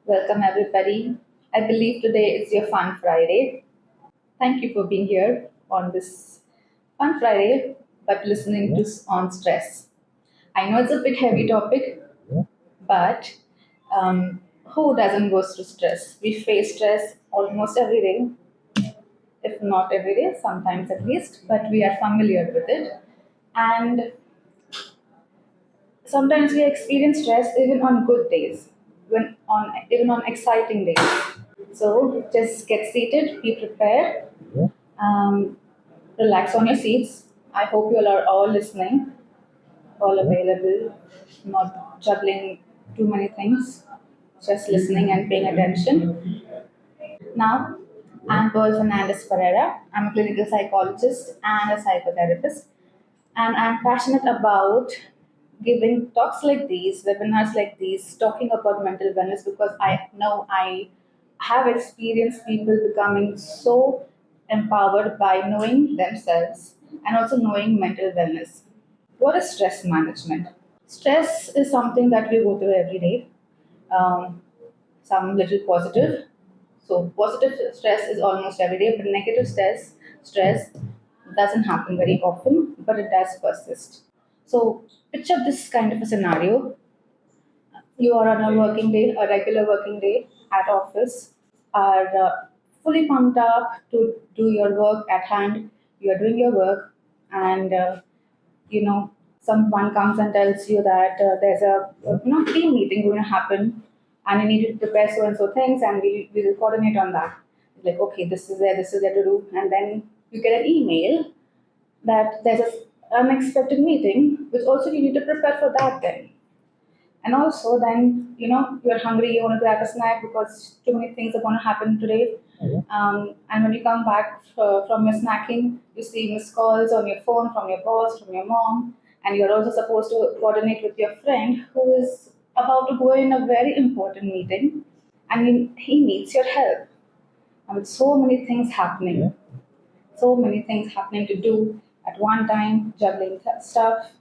Welcome, everybody. I believe today is your Fun Friday. Thank you for being here on this Fun Friday, but listening to on stress. I know it's a bit heavy topic, but who doesn't go through stress? We face stress almost every day, if not every day, sometimes at least, but we are familiar with it. And sometimes we experience stress even on good days, when on even on exciting days. So just get seated, be prepared, relax on your seats. I hope you all are all listening, all available, not juggling too many things, just listening and paying attention. Now, I'm Pearl Fernandez Pereira. I'm a clinical psychologist and a psychotherapist, and I'm passionate about giving talks like these, webinars like these, talking about mental wellness because I know I have experienced people becoming so empowered by knowing themselves and also knowing mental wellness. What is stress management? Stress is something that we go through every day. Um, some little positive. So positive stress is almost every day, but negative stress doesn't happen very often, but it does persist. So picture this kind of a scenario. You are on a working day, a regular working day at office, are fully pumped up to do your work at hand. You are doing your work, and you know someone comes and tells you that there's a team meeting going to happen, and you need to prepare so and so things, and we will coordinate on that. Like, okay, this is there to do, and then you get an email that there's a unexpected meeting, which also you need to prepare for that then. And also, then you're hungry, you want to grab a snack because too many things are going to happen today. And when you come back from your snacking, you see missed calls on your phone from your boss, from your mom, and you're also supposed to coordinate with your friend who is about to go in a very important meeting, and he needs your help. And with so many things happening, so many things happening to do at one time, juggling stuff,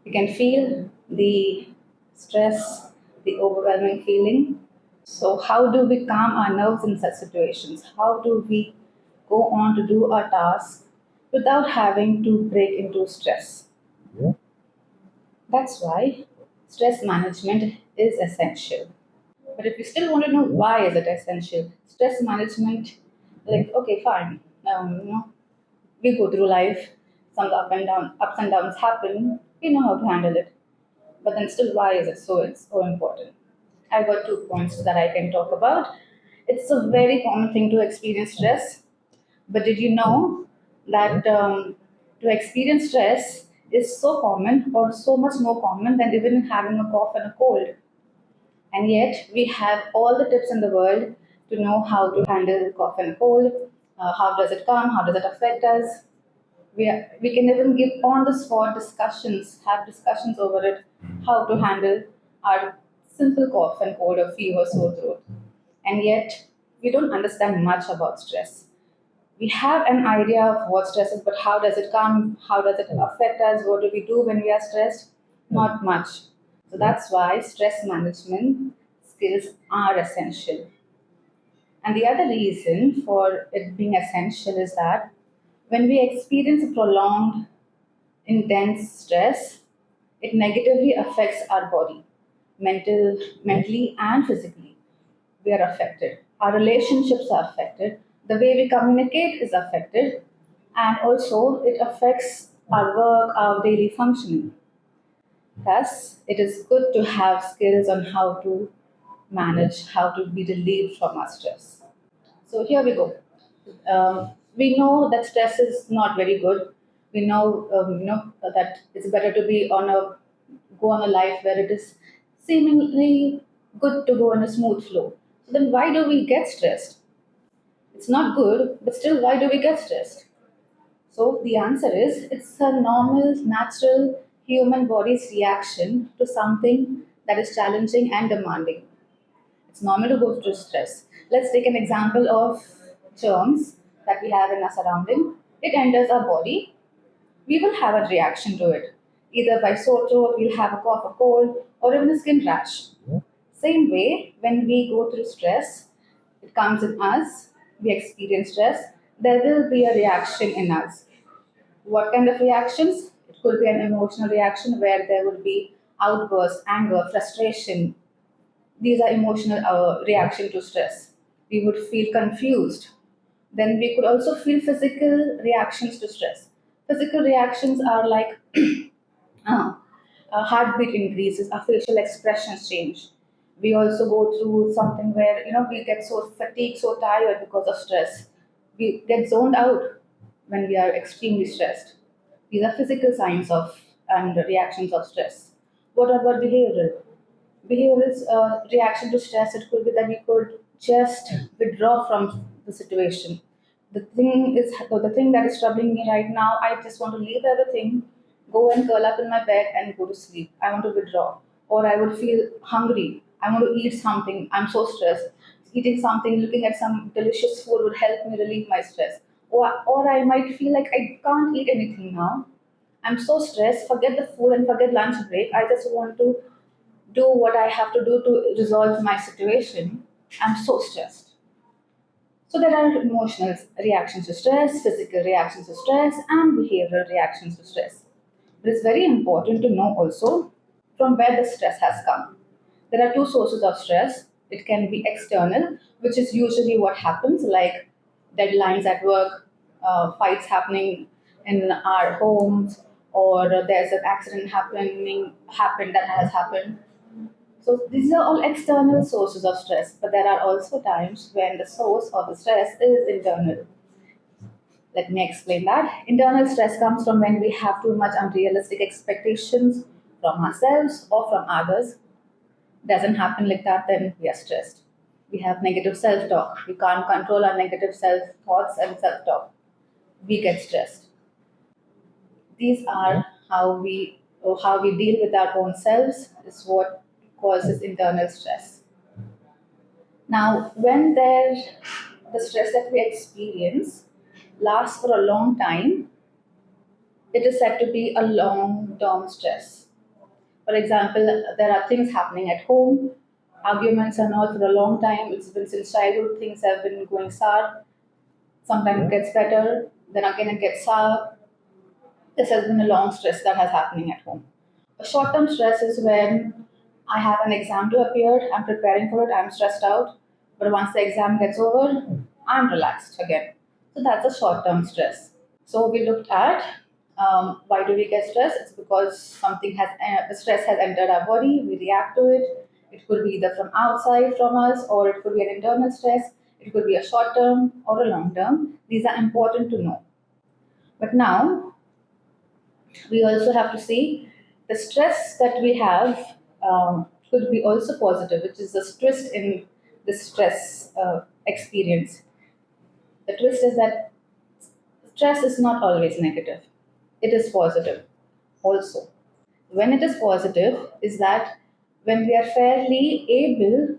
you can feel the stress, the overwhelming feeling. So, how do we calm our nerves in such situations? How do we go on to do our task without having to break into stress? That's why stress management is essential. But if you still want to know why is it essential, stress management, like, okay, fine. We go through life, some ups and downs happen. We know how to handle it. But then still, why is it so important? I got 2 points that I can talk about. It's a very common thing to experience stress, but did you know that to experience stress is so common or so much more common than even having a cough and a cold? And yet, we have all the tips in the world to know how to handle cough and cold. How does it come? How does it affect us? We can even give on the spot discussions, have discussions over it, how to handle our simple cough and cold or fever, sore throat. And yet, we don't understand much about stress. We have an idea of what stress is, but how does it come? How does it affect us? What do we do when we are stressed? Not much. So that's why stress management skills are essential. And the other reason for it being essential is that when we experience a prolonged, intense stress, it negatively affects our body, mentally and physically. We are affected. Our relationships are affected. The way we communicate is affected, and also it affects our work, our daily functioning. Thus, it is good to have skills on how to manage, how to be relieved from our stress. So here we go. We know that stress is not very good. We know, that it's better to be on a go on a life where it is seemingly good to go in a smooth flow. So then, why do we get stressed? It's not good, but still, why do we get stressed? So the answer is it's a normal, natural human body's reaction to something that is challenging and demanding. It's normal to go through stress. Let's take an example of germs that we have in our surrounding. It enters our body. We will have a reaction to it. Either by sore throat, we'll have a cough or cold, or even a skin rash. Same way, when we go through stress, it comes in us, we experience stress, there will be a reaction in us. What kind of reactions? It could be an emotional reaction where there would be outbursts, anger, frustration. These are emotional reaction to stress. We would feel confused. Then we could also feel physical reactions to stress. Physical reactions are like uh, heartbeat increases, our facial expressions change. We also go through something where we get so fatigued, so tired because of stress. We get zoned out when we are extremely stressed. These are physical signs of and reactions of stress. What about behavioral? Behavioral's reaction to stress, it could be that we could just withdraw from the situation. The thing that is troubling me right now, I just want to leave everything, go and curl up in my bed and go to sleep. I want to withdraw. Or I would feel hungry. I want to eat something. I'm so stressed. Eating something, looking at some delicious food would help me relieve my stress. Or I might feel like I can't eat anything now. I'm so stressed, forget the food and forget lunch break. I just want to do what I have to do to resolve my situation. I'm so stressed. So there are emotional reactions to stress, physical reactions to stress, and behavioral reactions to stress. But it's very important to know also from where the stress has come. There are two sources of stress. It can be external, which is usually what happens, like deadlines at work, fights happening in our homes, or there's an accident happened that has happened. So these are all external sources of stress, but there are also times when the source of the stress is internal. Let me explain that. Internal stress comes from when we have too much unrealistic expectations from ourselves or from others. Doesn't happen like that, then we are stressed. We have negative self-talk. We can't control our negative self-thoughts and self-talk. We get stressed. These are how we deal with our own selves is what causes internal stress. Now, when the stress that we experience lasts for a long time, it is said to be a long-term stress. For example, there are things happening at home, arguments and all for a long time. It's been since childhood, things have been going sour. Sometimes it gets better, then again it gets sour. This has been a long stress that has happening at home. A short-term stress is when I have an exam to appear, I'm preparing for it, I'm stressed out, but once the exam gets over, I'm relaxed again. So that's a short-term stress. So we looked at why do we get stressed? It's because something has the stress has entered our body. We react to it. It could be either from outside from us, or it could be an internal stress. It could be a short term or a long term. These are important to know. But now we also have to see the stress that we have could be also positive, which is a twist in the stress experience. The twist is that stress is not always negative. It is positive also. When it is positive is that when we are fairly able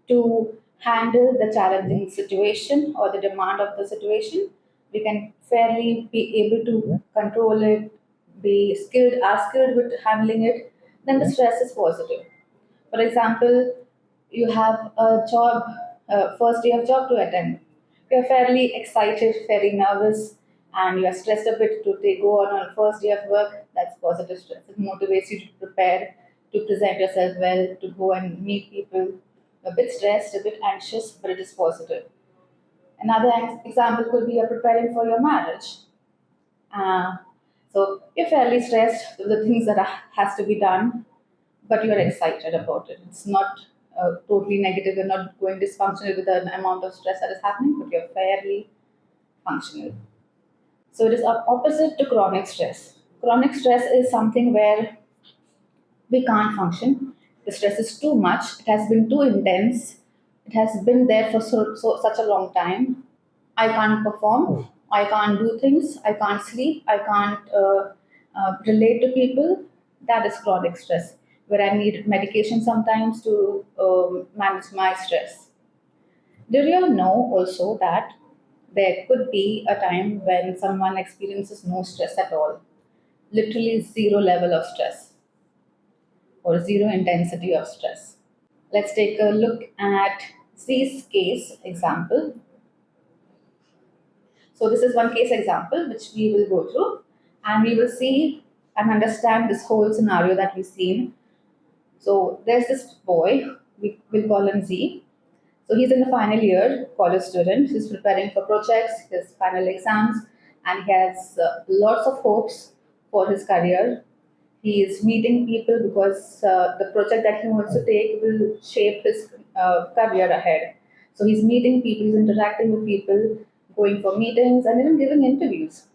to handle the challenging situation or the demand of the situation, we can fairly be able to control it, are skilled with handling it, then the stress is positive. For example, you have a job, first day of job to attend. You're fairly excited, very nervous, and you're stressed a bit to go on a first day of work. That's positive stress. It motivates you to prepare, to present yourself well, to go and meet people. A bit stressed, a bit anxious, but it is positive. Another example could be you're preparing for your marriage. Uh, so you're fairly stressed with the things that has to be done, but you're excited about it. It's not totally negative. You're not going dysfunctional with the amount of stress that is happening, but you're fairly functional. So it is opposite to chronic stress. Chronic stress is something where we can't function. The stress is too much. It has been too intense. It has been there for such a long time. I can't perform. I can't do things. I can't sleep. I can't relate to people. That is chronic stress, where I need medication sometimes to manage my stress. Do you know also that there could be a time when someone experiences no stress at all, literally zero level of stress or zero intensity of stress? Let's take a look at C's case example. So this is one case example which we will go through, and we will see and understand this whole scenario that we've seen. So there's this boy, we will call him Z. So he's in the final year, college student. He's preparing for projects, his final exams, and he has lots of hopes for his career. He is meeting people because the project that he wants to take will shape his career ahead. So he's meeting people, he's interacting with people, going for meetings, and even giving interviews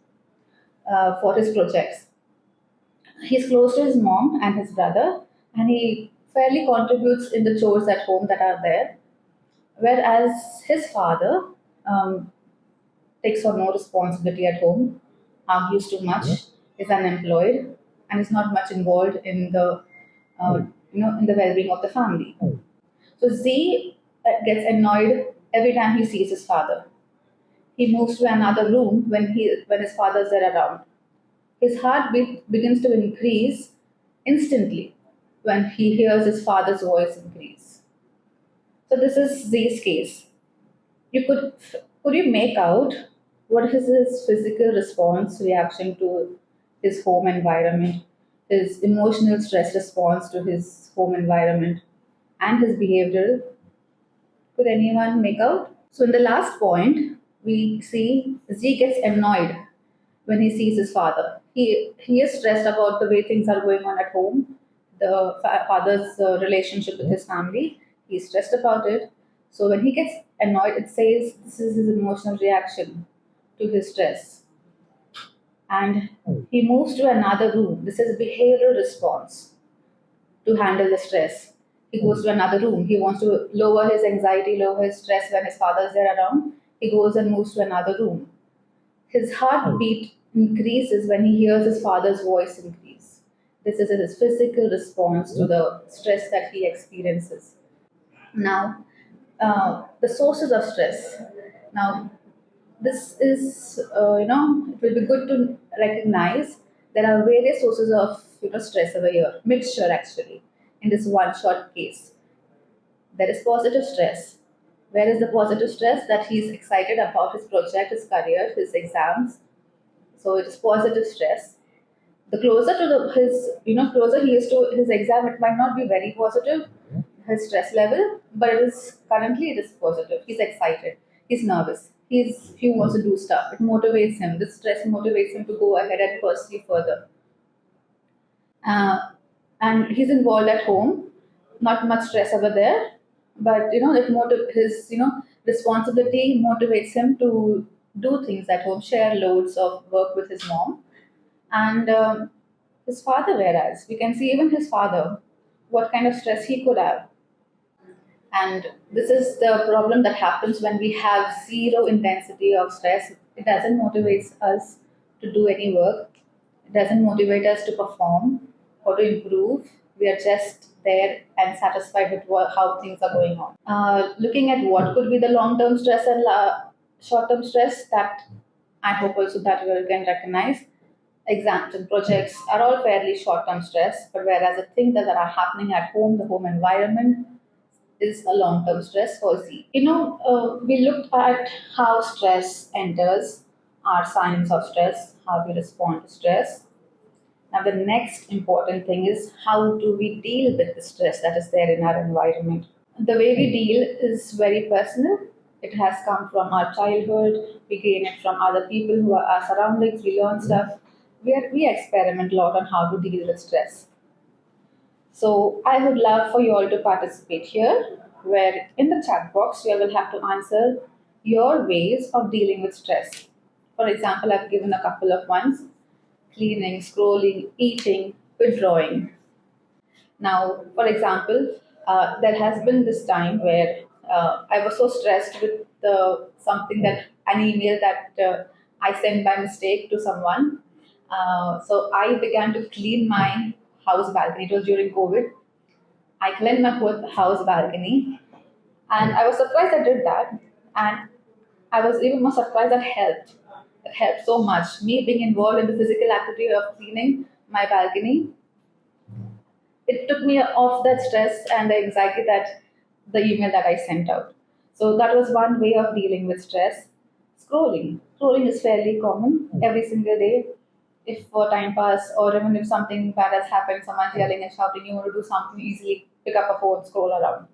for his projects. He's close to his mom and his brother, and he fairly contributes in the chores at home that are there. Whereas his father takes on no responsibility at home, argues too much, is unemployed, and is not much involved in the uh, in the well-being of the family. So Z gets annoyed every time he sees his father. He moves to another room when his father's there around. His heartbeat begins to increase instantly when he hears his father's voice increase. So this is Z's case. You could you make out what is his physical response reaction to his home environment, his emotional stress response to his home environment, and his behavioral? Could anyone make out? So in the last point, we see Z gets annoyed when he sees his father. He is stressed about the way things are going on at home, the father's relationship with his family. He's stressed about it. So when he gets annoyed, it says this is his emotional reaction to his stress, and he moves to another room. This is behavioral response to handle the stress. He goes to another room. He wants to lower his anxiety, lower his stress when his father is there around. He goes and moves to another room. His heartbeat increases when he hears his father's voice increase. This is his physical response to the stress that he experiences. Now, the sources of stress. Now, this is, it will be good to recognize there are various sources of stress over here, mixture actually, in this one short case. There is positive stress. Where is the positive stress? That he's excited about his project, his career, his exams, so it is positive stress. The closer to his closer he is to his exam, it might not be very positive, his stress level, but it is positive. He's excited, he's nervous, he wants to do stuff, it motivates him, this stress motivates him to go ahead and pursue further. uh, and he's involved at home, not much stress over there, but his responsibility motivates him to do things at home, share loads of work with his mom and his father. Whereas we can see even his father, what kind of stress he could have. And this is the problem that happens when we have zero intensity of stress. It doesn't motivate us to do any work, it doesn't motivate us to perform or to improve. We are just there and satisfied with how things are going on. Looking at what could be the long term stress and short term stress, that I hope also that you can recognize. Exams and projects are all fairly short term stress, but whereas the things that are happening at home, the home environment, is a long term stress for Z. We looked at how stress enters, our signs of stress, how we respond to stress. Now, the next important thing is how do we deal with the stress that is there in our environment. The way we deal is very personal. It has come from our childhood. We gain it from other people who are our surroundings. We learn stuff. We experiment a lot on how to deal with stress. So I would love for you all to participate here, where in the chat box you will have to answer your ways of dealing with stress. For example, I've given a couple of ones: cleaning, scrolling, eating, withdrawing. Now, for example, there has been this time where I was so stressed with something, that an email that I sent by mistake to someone. So I began to clean my house balcony. It was during COVID. I cleaned my whole house balcony, and I was surprised I did that. And I was even more surprised that helped. It helped so much. Me being involved in the physical activity of cleaning my balcony, it took me off that stress and the anxiety that the email that I sent out. So that was one way of dealing with stress. Scrolling. Scrolling is fairly common every single day. If for time pass or even if something bad has happened, someone's yelling and shouting, you want to do something easily, pick up a phone, scroll around.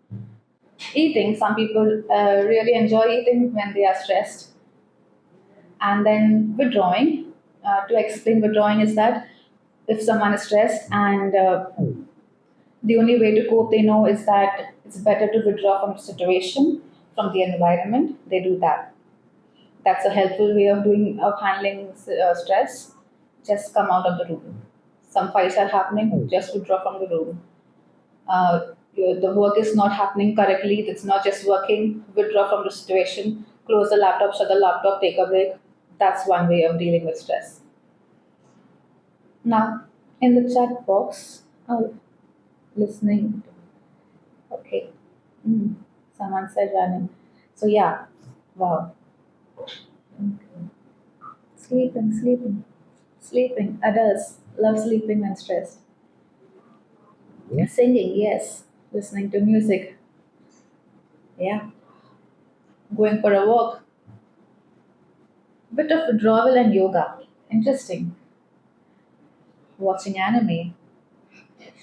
Eating. Some people really enjoy eating when they are stressed. And then withdrawing. To explain withdrawing is that if someone is stressed and the only way to cope they know is that it's better to withdraw from the situation, from the environment, they do that. That's a helpful way of doing of handling stress. Just come out of the room. Some fights are happening, just withdraw from the room. The work is not happening correctly, it's not just working, withdraw from the situation, close the laptop, shut the laptop, take a break. That's one way of dealing with stress. Now, in the chat box, oh, listening. Okay. Mm. Someone said running. So, yeah, wow. Sleeping, sleeping, sleeping. Adults love sleeping when stressed. Singing, yes. Listening to music, yeah. Going for a walk. Bit of withdrawal and yoga. Interesting. Watching anime,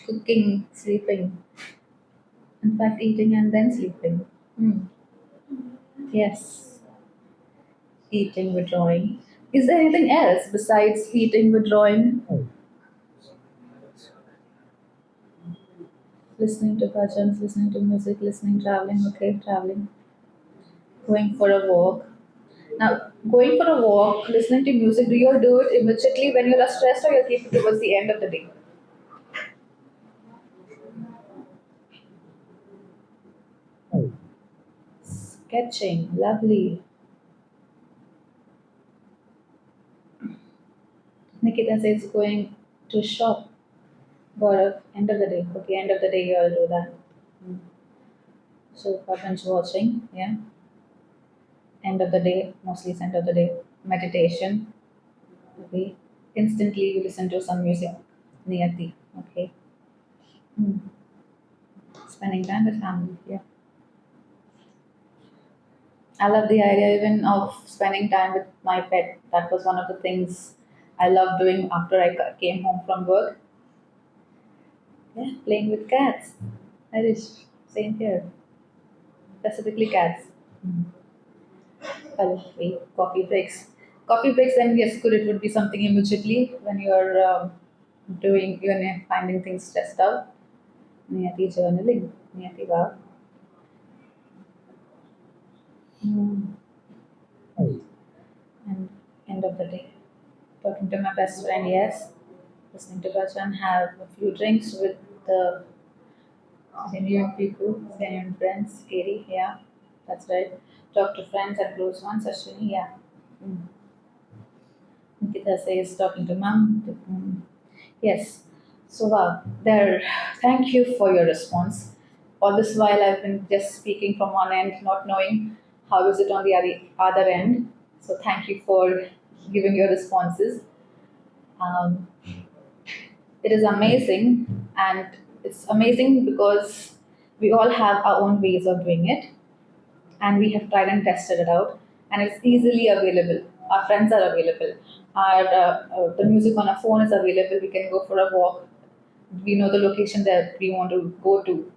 cooking, sleeping. In fact, eating and then sleeping. Hmm. Yes, eating, withdrawing. Is there anything else besides eating, withdrawing? Listening to bhajans, listening to music, listening, traveling, okay, traveling. Going for a walk. Now, going for a walk, listening to music, do you all do it immediately when you're stressed or you keep it towards the end of the day? Sketching, lovely. Nikita says going to shop for end of the day. Okay, end of the day you'll do that. Mm. So binge watching, yeah. End of the day, mostly it's end of the day. Meditation, okay. Instantly you listen to some music, niyati, okay. Mm. Spending time with family, yeah. I love the idea even of spending time with my pet. That was one of the things I loved doing after I came home from work. Yeah, playing with cats. That is same here. Specifically cats. Mm. Coffee, coffee breaks. Coffee breaks, then yes, good. It would be something immediately when you're doing, you're finding things stressed out. Niyati journaling. Niyati, wow. Mm. And end of the day, talking to my best friend, yes. Listening to Bachchan, have a few drinks with the genuine people, genuine friends. Katie, yeah, that's right. Talk to friends and close ones. Ashwini, yeah. Mm. Nikita says talking to mom. Yes. So wow, there. Thank you for your response. All this while I've been just speaking from one end, not knowing how is it on the other end. So thank you for giving your responses. Um, it is amazing, and it's amazing because we all have our own ways of doing it, and we have tried and tested it out, and it's easily available. Our friends are available. The music on our phone is available. We can go for a walk. We know the location that we want to go to.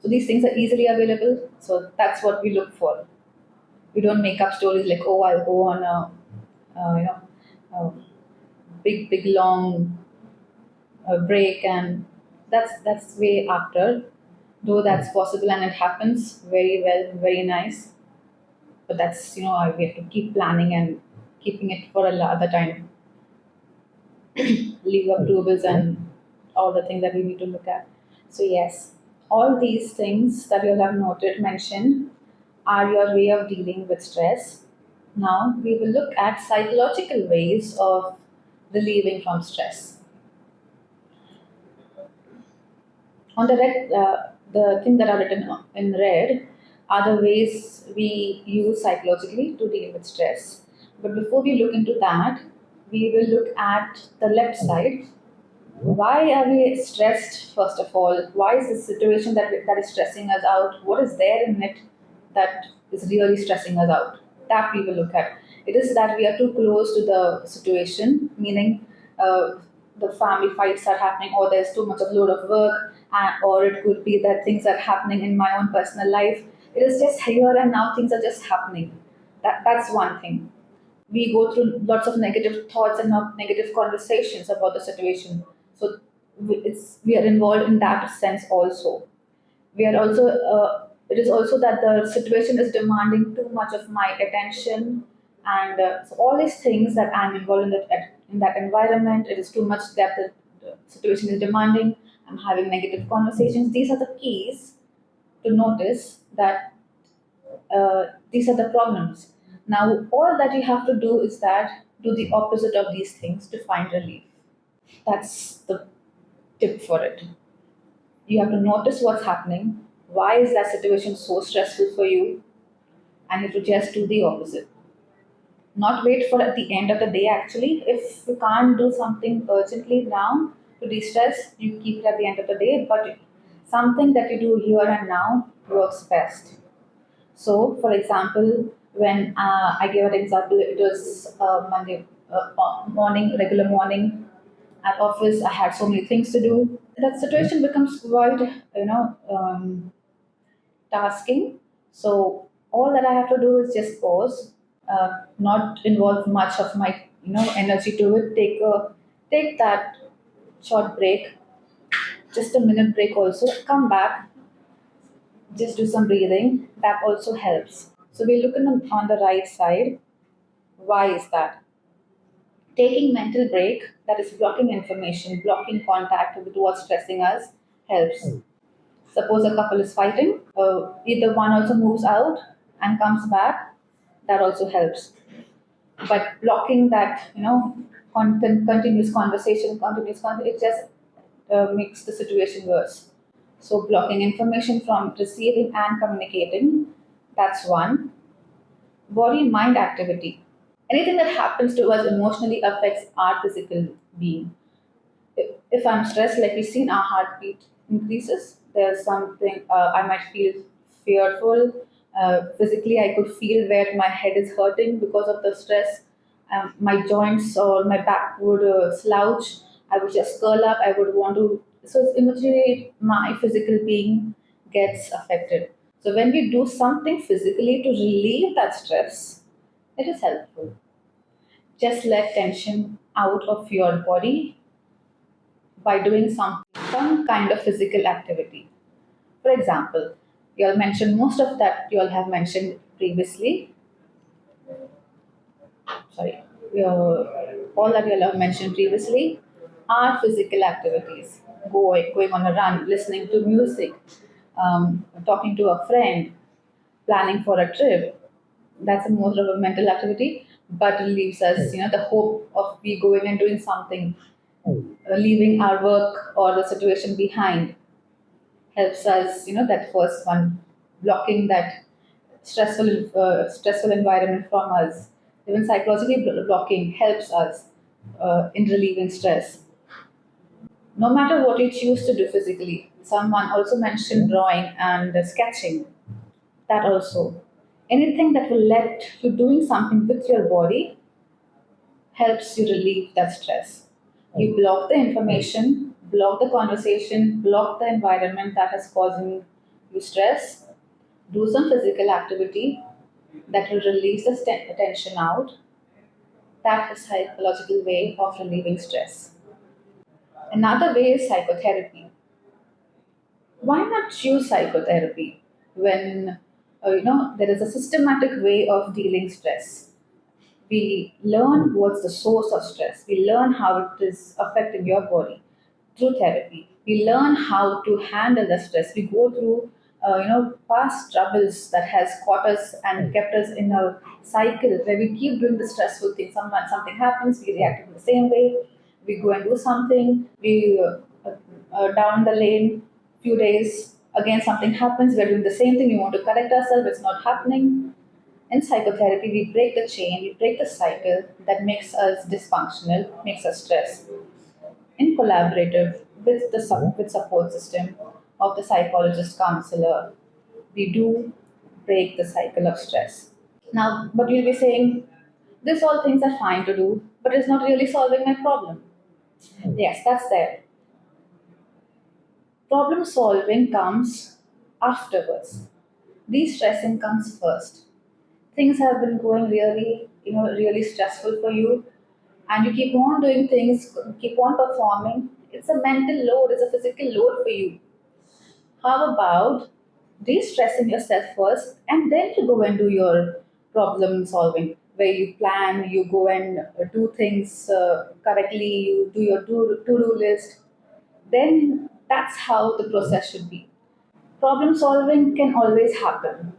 So these things are easily available. So that's what we look for. We don't make up stories like, oh, I'll go on a big long break, and that's way after. Though that's possible and it happens very well, very nice. But that's we have to keep planning and keeping it for a other time. Leave approvals and all the things that we need to look at. So yes, all these things that you have noted mentioned are your way of dealing with stress. Now we will look at psychological ways of relieving from stress. On the red, the thing that are written in red are the ways we use psychologically to deal with stress. But before we look into that, we will look at the left side. Why are we stressed, first of all? Why is the situation that is stressing us out? What is there in it that is really stressing us out? That we will look at. It is that we are too close to the situation, meaning uh, the family fights are happening, or there's too much of load of work, or it could be that things are happening in my own personal life. It is just here and now, things are just happening. That's one thing. We go through lots of negative thoughts and negative conversations about the situation. So we are involved in that sense also. We are also it is also that the situation is demanding too much of my attention, and so all these things that I'm involved in that environment. It is too much that the situation is demanding. I'm having negative conversations. These are the keys to notice that these are the problems. Now, all that you have to do is that do the opposite of these things to find relief. That's the tip for it. You have to notice what's happening. Why is that situation so stressful for you? And you have to just do the opposite. Not wait for at the end of the day, actually. If you can't do something urgently now to de stress, you keep it at the end of the day. But something that you do here and now works best. So, for example, when I gave an example, it was Monday morning, regular morning at office. I had so many things to do. That situation becomes quite, tasking. So all that I have to do is just pause, not involve much of my energy to it. Take that short break, just a minute break. Also, come back, just do some breathing. That also helps. So we look on the right side. Why is that? Taking mental break, that is blocking information, blocking contact with what's stressing us, helps. Suppose a couple is fighting, either one also moves out and comes back, that also helps. But blocking that, continuous conversation, it just makes the situation worse. So blocking information from receiving and communicating, that's one. Body mind activity. Anything that happens to us emotionally affects our physical being. If I'm stressed, like we've seen, our heartbeat increases. There's something I might feel fearful. Physically, I could feel where my head is hurting because of the stress. My joints or my back would slouch. I would just curl up. I would want to. So immediately, my physical being gets affected. So when we do something physically to relieve that stress, it is helpful. Just let tension out of your body by doing some kind of physical activity. For example, you all mentioned most of that you all have mentioned previously. Sorry, all that you all have mentioned previously are physical activities. Going on a run, listening to music, talking to a friend, planning for a trip. That's a more of a mental activity, but it leaves us, the hope of we going and doing something, leaving our work or the situation behind helps us, that first one, blocking that stressful environment from us. Even psychologically blocking helps us in relieving stress. No matter what you choose to do physically, someone also mentioned drawing and sketching. That also, anything that will let you doing something with your body helps you relieve that stress. You block the information, block the conversation, block the environment that is causing you stress, do some physical activity that will release the tension out. That is psychological way of relieving stress. Another way is psychotherapy. Why not choose psychotherapy when there is a systematic way of dealing stress? We learn what's the source of stress. We learn how it is affecting your body through therapy. We learn how to handle the stress. We go through, past troubles that has caught us and kept us in a cycle where we keep doing the stressful thing. Something happens, we react in the same way. We go and do something. We down the lane, few days again something happens. We're doing the same thing. We want to correct ourselves. It's not happening. In psychotherapy, we break the cycle that makes us dysfunctional, makes us stress. in collaborative with with support system of the psychologist counselor, we do break the cycle of stress. Now, but you'll be saying, this all things are fine to do, but it's not really solving my problem. Yes, that's there. Problem solving comes afterwards. De-stressing comes first. Things have been going really, really stressful for you, and you keep on doing things, keep on performing. It's a mental load, it's a physical load for you. How about de-stressing yourself first and then you go and do your problem solving, where you plan, you go and do things correctly, you do your to-do list. Then that's how the process should be. Problem solving can always happen.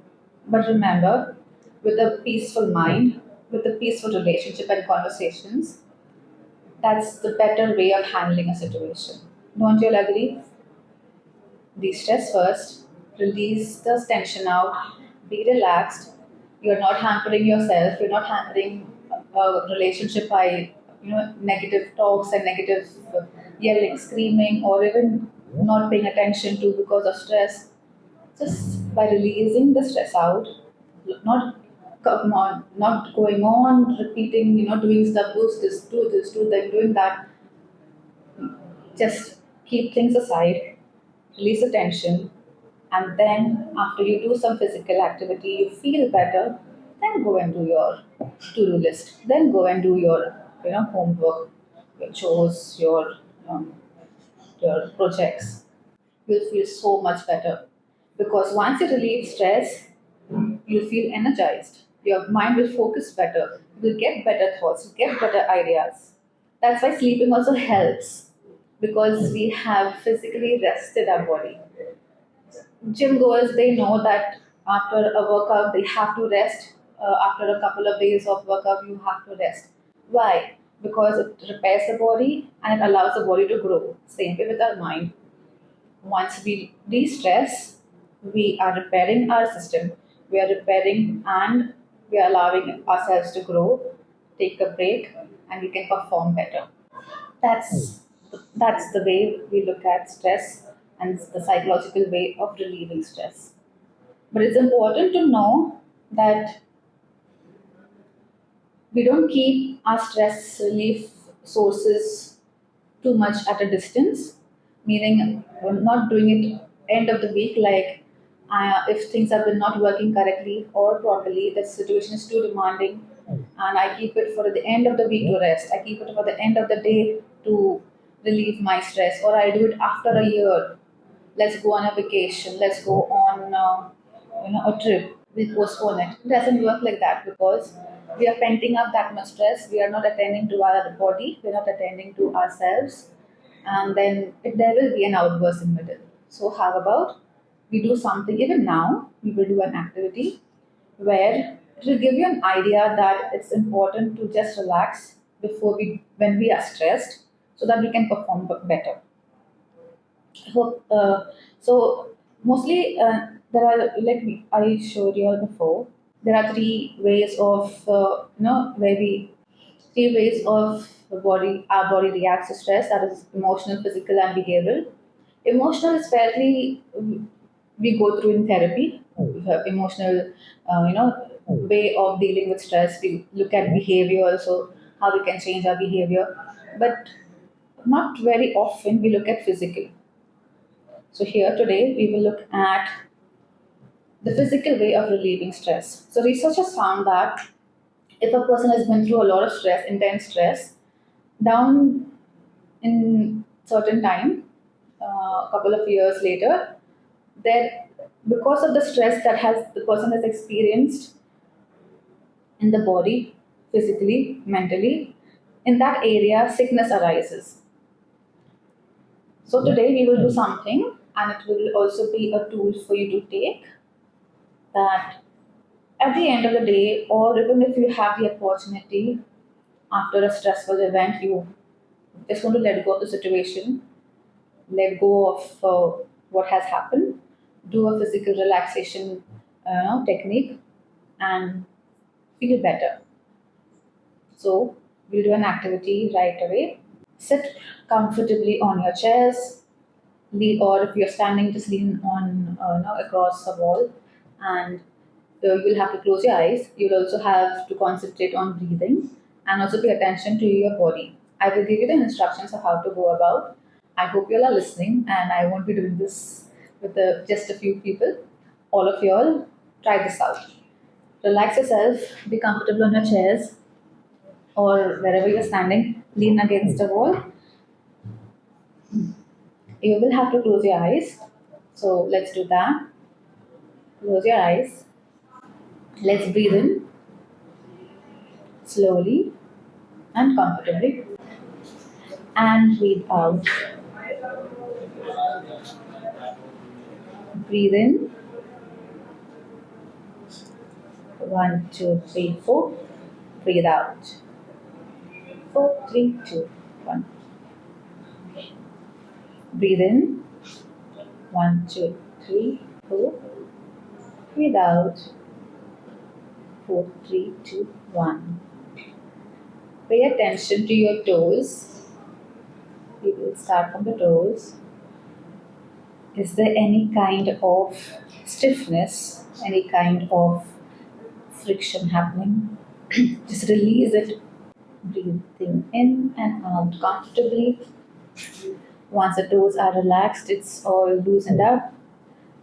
But remember, with a peaceful mind, with a peaceful relationship and conversations, that's the better way of handling a situation. Don't you all agree? De-stress first, release the tension out, be relaxed. You're not hampering yourself, you're not hampering a relationship by negative talks and negative yelling, screaming, or even not paying attention to because of stress. Just by releasing the stress out, not come on, not going on repeating, doing stuff, do this, do that, doing that. Just keep things aside, release the tension, and then after you do some physical activity, you feel better. Then go and do your to-do list. Then go and do your, homework, your chores, um, your projects. You'll feel so much better because once you relieve stress, you'll feel energized. Your mind will focus better. You'll get better thoughts. You'll get better ideas. That's why sleeping also helps because we have physically rested our body. Gym goers, they know that after a workout they have to rest. After a couple of days of workout you have to rest. Why? Because it repairs the body and it allows the body to grow. Same way with our mind. Once we de-stress, we are repairing our system, we are repairing and we are allowing ourselves to grow, take a break, and we can perform better. That's that's the way we look at stress and the psychological way of relieving stress. But it's important to know that we don't keep our stress relief sources too much at a distance, meaning we're not doing it end of the week, like if things have been not working correctly or properly, the situation is too demanding, and I keep it for the end of the week to rest. I keep it for the end of the day to relieve my stress, or I do it after a year. Let's go on a vacation. Let's go on a trip. We postpone it. It doesn't work like that because we are penting up that much stress. We are not attending to our body. We are not attending to ourselves, and then there will be an outburst in middle. So how about we do something even now? We will do an activity where it will give you an idea that it's important to just relax before we when we are stressed, so that we can perform better. Hope, so mostly there are, like I showed you all before. There are three ways of where we three ways of the body our body reacts to stress. That is emotional, physical, and behavioral. Emotional is fairly we go through in therapy. We have emotional, way of dealing with stress. We look at behavior also, how we can change our behavior, but not very often we look at physical. So here today we will look at the physical way of relieving stress. So researchers found that if a person has been through a lot of stress, intense stress, down in certain time, a couple of years later, there because of the stress that has the person has experienced in the body, physically, mentally, in that area, sickness arises. So today we will do something, and it will also be a tool for you to take that at the end of the day, or even if you have the opportunity after a stressful event, you just want to let go of the situation, let go of what has happened, do a physical relaxation technique, and feel better. So, we'll do an activity right away. Sit comfortably on your chairs, or if you're standing, just lean on across the wall, and you'll have to close your eyes. You'll also have to concentrate on breathing and also pay attention to your body. I will give you the instructions of how to go about. I hope you all are listening, and I won't be doing this with just a few people. All of you all, try this out. Relax yourself, be comfortable on your chairs or wherever you're standing, lean against the wall. You will have to close your eyes. So let's do that. Close your eyes. Let's breathe in slowly and comfortably and breathe out. Breathe in. One, two, three, four. Breathe out. Four, three, two, one. Breathe in. One, two, three, four. Breathe out. Four, three, two, one. Pay attention to your toes. We will start from the toes. Is there any kind of stiffness, any kind of friction happening? Just release it. Breathing in and out comfortably. Once the toes are relaxed, it's all loosened up.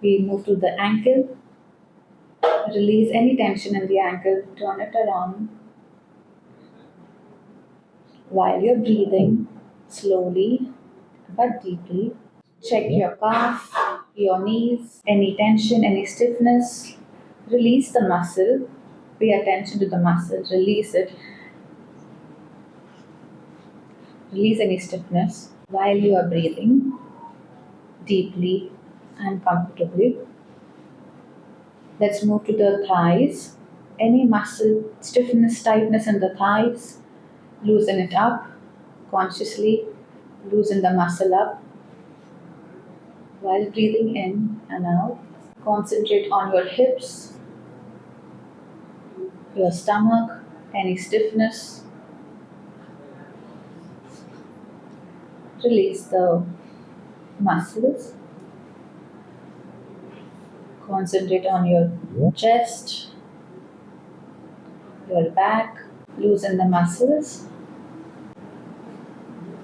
We move to the ankle. Release any tension in the ankle. Turn it around while you're breathing slowly but deeply. Check your calf, your knees, any tension, any stiffness. Release the muscle. Pay attention to the muscle. Release it. Release any stiffness while you are breathing deeply and comfortably. Let's move to the thighs. Any muscle stiffness, tightness in the thighs, loosen it up consciously. Loosen the muscle up while breathing in and out. Concentrate on your hips, your stomach, any stiffness. Release the muscles. Concentrate on your chest, your back. Loosen the muscles.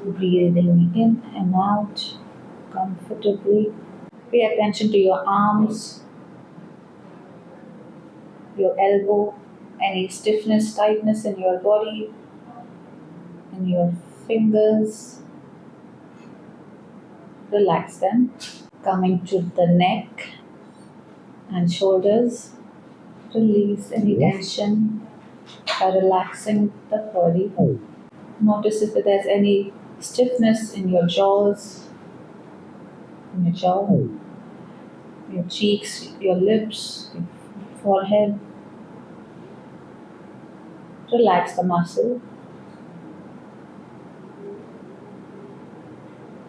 Breathing in and out comfortably. Pay attention to your arms, your elbow, any stiffness, tightness in your body, in your fingers. Relax them. Coming to the neck and shoulders. Release any tension by relaxing the body. Notice if there's any stiffness in your jaws, in your jaw, your cheeks, your lips, your forehead. Relax the muscle.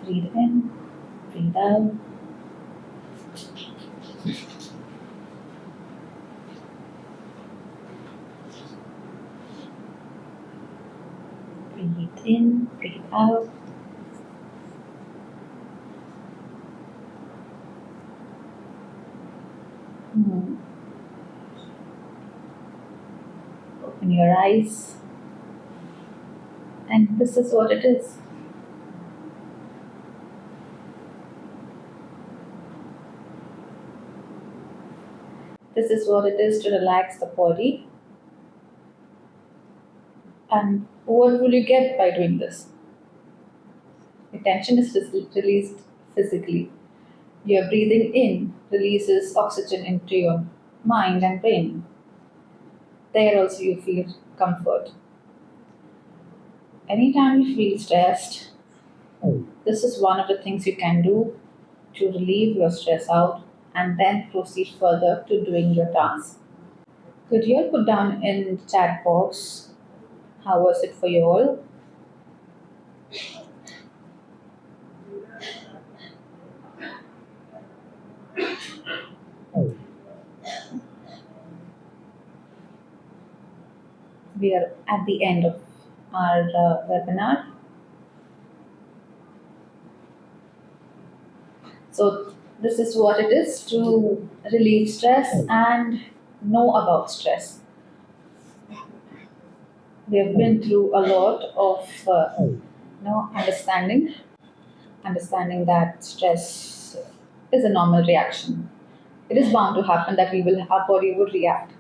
Breathe in, breathe out. Breathe in, breathe out. Open your eyes. And this is what it is. This is what it is to relax the body. And what will you get by doing this? The tension is released physically. Your breathing in releases oxygen into your mind and brain. There also you feel comfort. Anytime you feel stressed, this is one of the things you can do to relieve your stress out and then proceed further to doing your task. Could you all put down in the chat box how was it for you all? We are at the end of our webinar. this is what it is to relieve stress and know about stress. We have been through a lot of understanding that stress is a normal reaction. It is bound to happen that our body would react.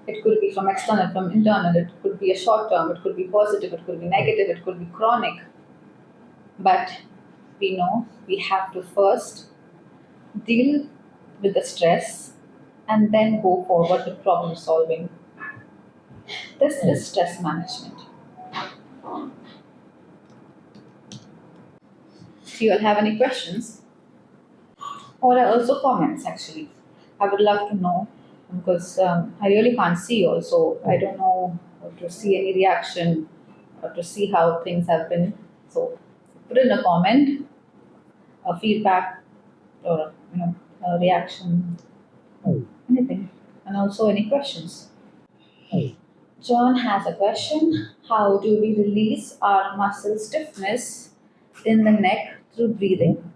It could be from external, from internal, it could be a short term, it could be positive, it could be negative, it could be chronic. But we know we have to first deal with the stress and then go forward with problem solving. This is stress management. Do you all have any questions? Or also comments actually? I would love to know because I really can't see also. I don't know to see any reaction or to see how things have been. So put in a comment, a feedback, or a reaction, anything, and also any questions. John has a question. How do we release our muscle stiffness in the neck through breathing?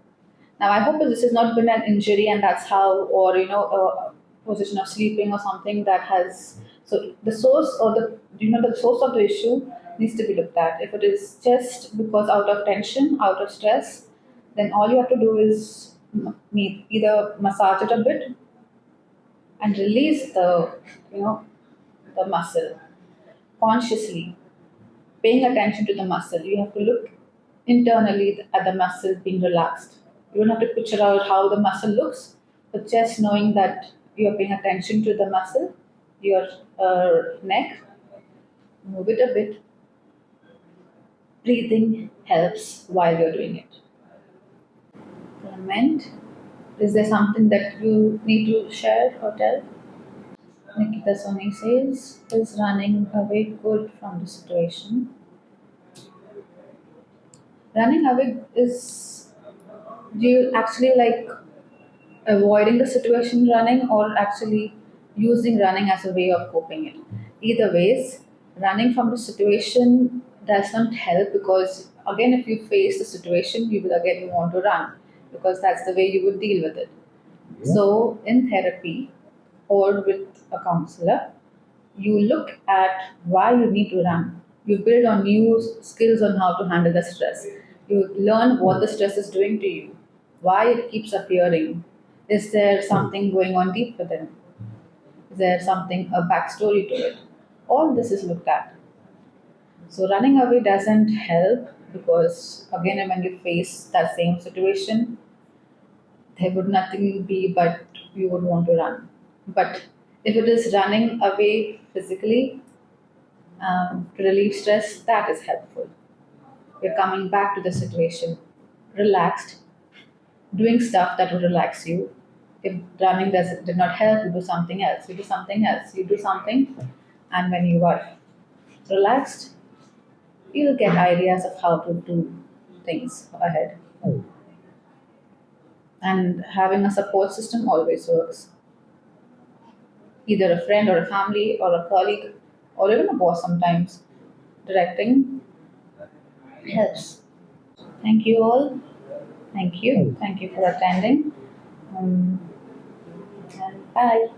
Now, I hope this has not been an injury, and that's how, or a position of sleeping or something that has. So the source or the source of the issue needs to be looked at. If it is just because out of tension, out of stress, then all you have to do is either massage it a bit and release you know the muscle consciously, paying attention to the muscle. You have to look internally at the muscle being relaxed. You don't have to picture out how the muscle looks, but just knowing that you're paying attention to the muscle, your neck, move it a bit. Breathing helps while you're doing it. Comment. Is there something that you need to share or tell? Nikita Soni says, is running away good from the situation? Running away is, do you actually like avoiding the situation running or actually using running as a way of coping it? Either ways, running from the situation does not help because again if you face the situation you will again want to run because that's the way you would deal with it. So in therapy or with a counselor, you look at why you need to run. You build on new skills on how to handle the stress. You learn what the stress is doing to you, why it keeps appearing. Is there something going on deep within? Is there something, a backstory to it? All this is looked at. So running away doesn't help because again when you face that same situation, there would nothing be but you would want to run. But if it is running away physically, to relieve stress, that is helpful. You're coming back to the situation, relaxed, doing stuff that would relax you. If running did not help, you do something else. You do something else. You do something, and when you are relaxed, you'll get ideas of how to do things ahead. And having a support system always works. Either a friend or a family or a colleague or even a boss sometimes. Directing helps. Thank you all. Thank you. Thank you for attending. Um, and bye.